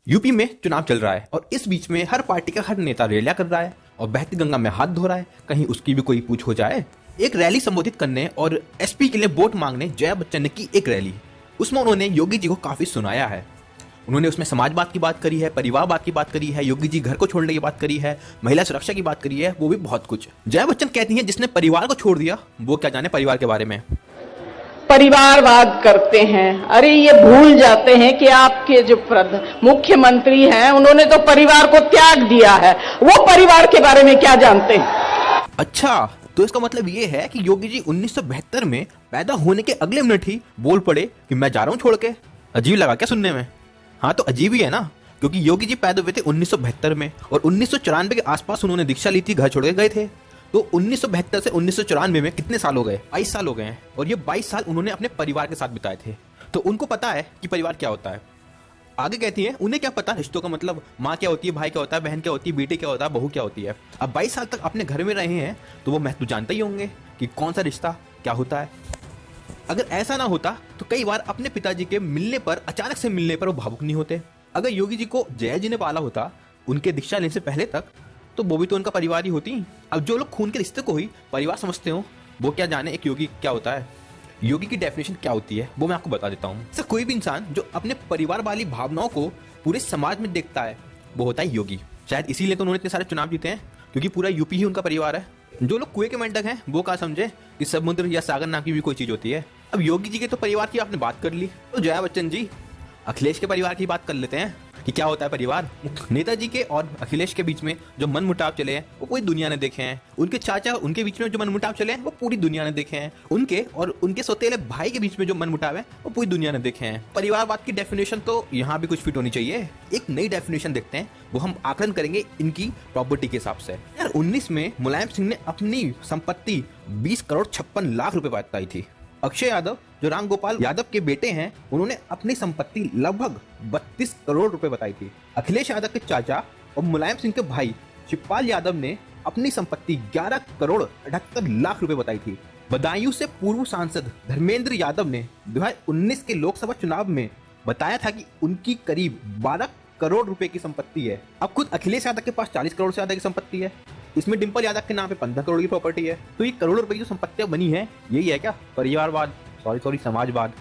UP में चुनाव चल रहा है और इस बीच में हर पार्टी का हर नेता रैलियां कर रहा है और बहती गंगा में हाथ धो रहा है, कहीं उसकी भी कोई पूछ हो जाए। एक रैली संबोधित करने और एसपी के लिए वोट मांगने जया बच्चन ने की एक रैली। उसमें उन्होंने योगी जी को काफी सुनाया है। उन्होंने उसमें समाजवाद की बात करी है, परिवारवाद की बात करी है, योगी जी घर को छोड़ने की बात करी है, महिला सुरक्षा की बात करी है, वो भी बहुत कुछ। जया बच्चन कहती हैं जिसने परिवार को छोड़ दिया वो क्या जाने परिवार के बारे में। परिवारवाद करते हैं। अरे ये भूल जाते हैं कि आपके जो मुख्यमंत्री हैं उन्होंने तो परिवार को त्याग दिया है, वो परिवार के बारे में क्या जानते हैं। अच्छा, तो इसका मतलब ये है कि योगी जी 1972 में पैदा होने के अगले मिनट ही बोल पड़े कि मैं जा रहा हूं छोड़ के। अजीब लगा क्या सुनने में? हाँ तो अजीब ही है ना, क्योंकि योगी जी पैदा हुए थे 1972 में और 1994 के आसपास उन्होंने दीक्षा ली थी, घर छोड़ के गए थे। तो 1972 से 1994 में कितने साल हो गए? 22 साल हो गए हैं और ये 22 साल उन्होंने अपने परिवार के साथ बिताए थे, तो उनको पता है कि परिवार क्या होता है। आगे कहती हैं उन्हें क्या पता रिश्तों का मतलब, माँ क्या होती है, भाई क्या होता है, बहन क्या होती है, बेटी क्या होता है, बहू क्या होती है। अब 22 साल तक अपने घर में रहे हैं तो वो महत्व जानते ही होंगे कि कौन सा रिश्ता क्या होता है। अगर ऐसा ना होता तो कई बार अपने पिताजी के मिलने पर, अचानक से मिलने पर वो भावुक नहीं होते। अगर योगी जी को जया जी ने पाला होता उनके दीक्षा लेने से पहले तक, तो वो भी तो उनका परिवार ही होती। अब जो लोग खून के रिश्ते को ही परिवार समझते हो वो क्या जाने एक योगी क्या होता है। योगी की डेफिनेशन क्या होती है वो मैं आपको बता देता हूँ। कोई भी इंसान जो अपने परिवार वाली भावनाओं को पूरे समाज में देखता है वो होता है योगी। शायद इसीलिए तो उन्होंने इतने सारे चुनाव जीते हैं, क्योंकि पूरा यूपी ही उनका परिवार है। जो लोग कुएं के मेंढक हैं वो क्या समझे कि समुद्र या सागर नाम की भी कोई चीज होती है। अब योगी जी के तो परिवार की आपने बात कर ली, तो जया बच्चन जी अखिलेश के परिवार की बात कर लेते हैं कि क्या होता है परिवार। नेताजी के और अखिलेश के बीच में जो मनमुटाव चले हैं वो पूरी दुनिया ने देखे हैं। उनके चाचा उनके बीच में जो मनमुटाव चले हैं वो पूरी दुनिया ने देखे हैं। उनके और उनके सौतेले भाई के बीच में जो मनमुटाव है वो पूरी दुनिया ने देखे हैं। परिवारवाद की डेफिनेशन तो यहाँ भी कुछ फिट होनी चाहिए। एक नई डेफिनेशन देखते हैं, वो हम आकलन करेंगे इनकी प्रॉपर्टी के हिसाब से। यार 19 में मुलायम सिंह ने अपनी संपत्ति 20 करोड़ 56 लाख रुपए बताई थी। अक्षय यादव जो राम गोपाल यादव के बेटे हैं उन्होंने अपनी संपत्ति लगभग 32 करोड़ रुपए बताई थी। अखिलेश यादव के चाचा और मुलायम सिंह के भाई शिवपाल यादव ने अपनी संपत्ति 11 करोड़ 78 लाख रुपए बताई थी। बदायूं से पूर्व सांसद धर्मेंद्र यादव ने 2019 के लोकसभा चुनाव में बताया था कि उनकी करीब 12 करोड़ रुपए की संपत्ति है। अब खुद अखिलेश यादव के पास 40 करोड़ से ज्यादा की संपत्ति है। इसमें डिंपल यादव के नाम पे 15 करोड़ की प्रॉपर्टी है। तो ये करोड़ों रुपए की जो संपत्तियां बनी है यही है क्या परिवारवाद, सॉरी समाजवाद।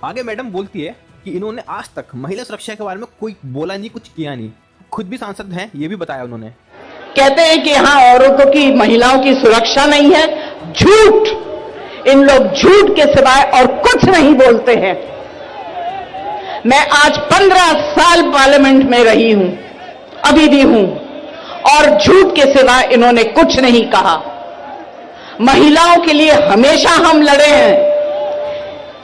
आगे मैडम बोलती है कि इन्होंने आज तक महिला सुरक्षा के बारे में कोई बोला नहीं, कुछ किया नहीं। खुद भी सांसद हैं, ये भी बताया उन्होंने। कहते हैं कि यहाँ औरतों की, महिलाओं की सुरक्षा नहीं है। झूठ। इन लोग झूठ के सिवाय और कुछ नहीं बोलते हैं। मैं आज 15 साल पार्लियामेंट में रही हूं, अभी भी हूं, और झूठ के सिवाय इन्होंने कुछ नहीं कहा। महिलाओं के लिए हमेशा हम लड़े हैं।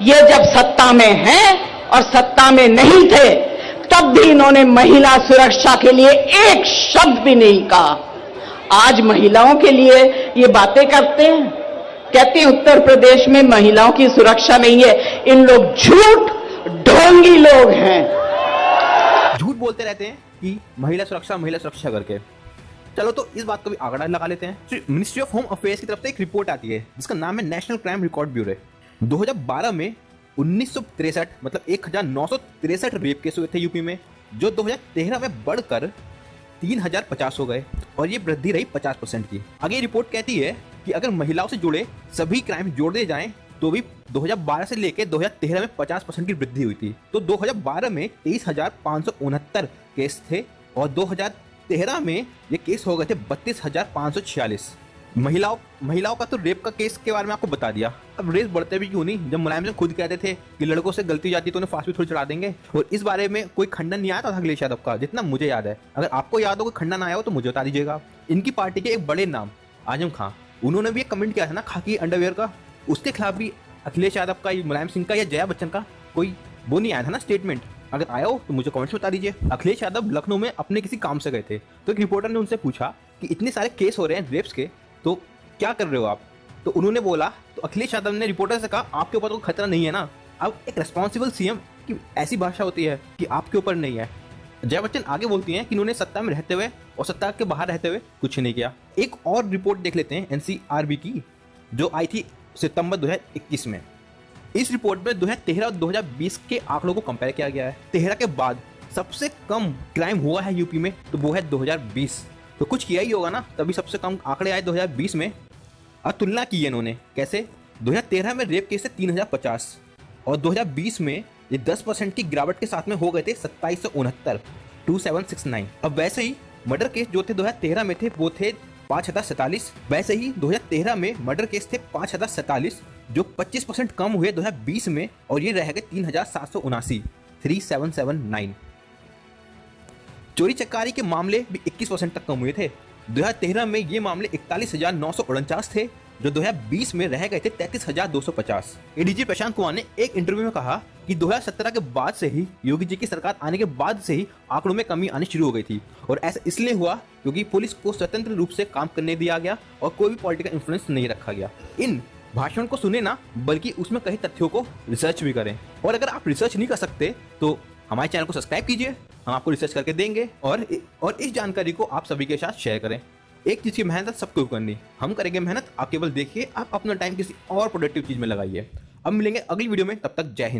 ये जब सत्ता में हैं और सत्ता में नहीं थे तब भी इन्होंने महिला सुरक्षा के लिए एक शब्द भी नहीं कहा। आज महिलाओं के लिए ये बातें करते हैं, कहते हैं उत्तर प्रदेश में महिलाओं की सुरक्षा नहीं है। इन लोग झूठ ढोंगी लोग हैं। झूठ बोलते रहते हैं कि महिला सुरक्षा करके। चलो तो इस बात को भी आंकड़ा लगा लेते हैं। मिनिस्ट्री ऑफ होम अफेयर्स की तरफ से एक रिपोर्ट आती है जिसका नाम है नेशनल क्राइम रिकॉर्ड ब्यूरो। 2012 में 1963 मतलब 1963 रेप केस हुए थे यूपी में, जो 2013 में बढ़कर 3050 हो गए और ये वृद्धि रही 50% की। आगे रिपोर्ट कहती है कि अगर महिलाओं से जुड़े सभी क्राइम जोड़ दिए जाएं तो भी 2012 से लेकर 2013 में 50% की वृद्धि हुई थी। तो 2012 में 23,569 केस थे और 2013 में ये केस हो गए थे 32,546। महिलाओं का तो रेप का केस के बारे में आपको बता दिया। अब रेस बढ़ते भी क्यों नहीं, जब मुलायम सिंह खुद कहते थे कि लड़कों से गलती जाती तो उन्हें फांसी थोड़ी चढ़ा देंगे, और इस बारे में कोई खंडन नहीं आया था अखिलेश यादव का, जितना मुझे याद है। अगर आपको याद हो कोई खंडन आया हो तो मुझे बता दीजिएगा। इनकी पार्टी के एक बड़े नाम आजम खां, उन्होंने भी एक कमेंट किया था ना खाकी अंडरवेयर का, उसके खिलाफ भी अखिलेश यादव का, मुलायम सिंह का या जया बच्चन का कोई वो नहीं आया था ना स्टेटमेंट। अगर आया हो तो मुझे कमेंट्स में बता दीजिए। अखिलेश यादव लखनऊ में अपने किसी काम से गए थे तो एक रिपोर्टर ने उनसे पूछा कि इतने सारे केस हो रहे हैं रेप्स के, तो क्या कर रहे हो आप? तो उन्होंने बोला, तो अखिलेश यादव ने रिपोर्टर से कहा आपके ऊपर तो खतरा नहीं है ना। अब एक रेस्पॉन्सिबल सीएम की ऐसी भाषा होती है कि आपके ऊपर नहीं है। जया बच्चन आगे बोलती हैं कि इन्होंने सत्ता में रहते हुए और सत्ता के बाहर रहते हुए कुछ नहीं किया। एक और रिपोर्ट देख लेते हैं एनसीआरबी की, जो आई थी सितंबर 2021 में। इस रिपोर्ट में 2013 और 2020 के आंकड़ों को कंपेयर किया गया है। 13 के बाद सबसे कम क्राइम हुआ है यूपी में तो वो है 2020। तो कुछ किया ही होगा ना, तभी सबसे कम आंकड़े आए 2020 में। और तुलना की है इन्होंने कैसे, 2013 में रेप केस थे 3050 और 2020 में ये 10% की गिरावट के साथ में हो गए थे 2769, 2769। अब वैसे ही मर्डर केस जो थे 2013 में थे वो थे 5047। वैसे ही 2013 में मर्डर केस थे 5047 जो 25% कम हुए 2020 में, और ये रह गए 3779, 3779। चोरी चकारी के मामले भी 21% तक कम हुए थे। 2013 में ये मामले 41,949 थे जो 2020 में रह गए थे 33,250। एडीजी प्रशांत कुमार ने एक इंटरव्यू में कहा कि 2017 के बाद से ही, योगी जी की सरकार आने के बाद से ही आंकड़ों में कमी आनी शुरू हो गई थी, और ऐसा इसलिए हुआ क्योंकि पुलिस को स्वतंत्र रूप से काम करने दिया गया और कोई भी पॉलिटिकल इन्फ्लुएंस नहीं रखा गया। इन भाषण को सुने ना, बल्कि उसमें कई तथ्यों को रिसर्च भी करें। और अगर आप रिसर्च नहीं कर सकते तो हमारे चैनल को सब्सक्राइब कीजिए, हम आपको रिसर्च करके देंगे और इस जानकारी को आप सभी के साथ शेयर करें। एक चीज की मेहनत सबको करनी, हम करेंगे मेहनत, आप केवल देखिए, आप अपना टाइम किसी और प्रोडक्टिव चीज में लगाइए। अब मिलेंगे अगली वीडियो में, तब तक जय हिंद।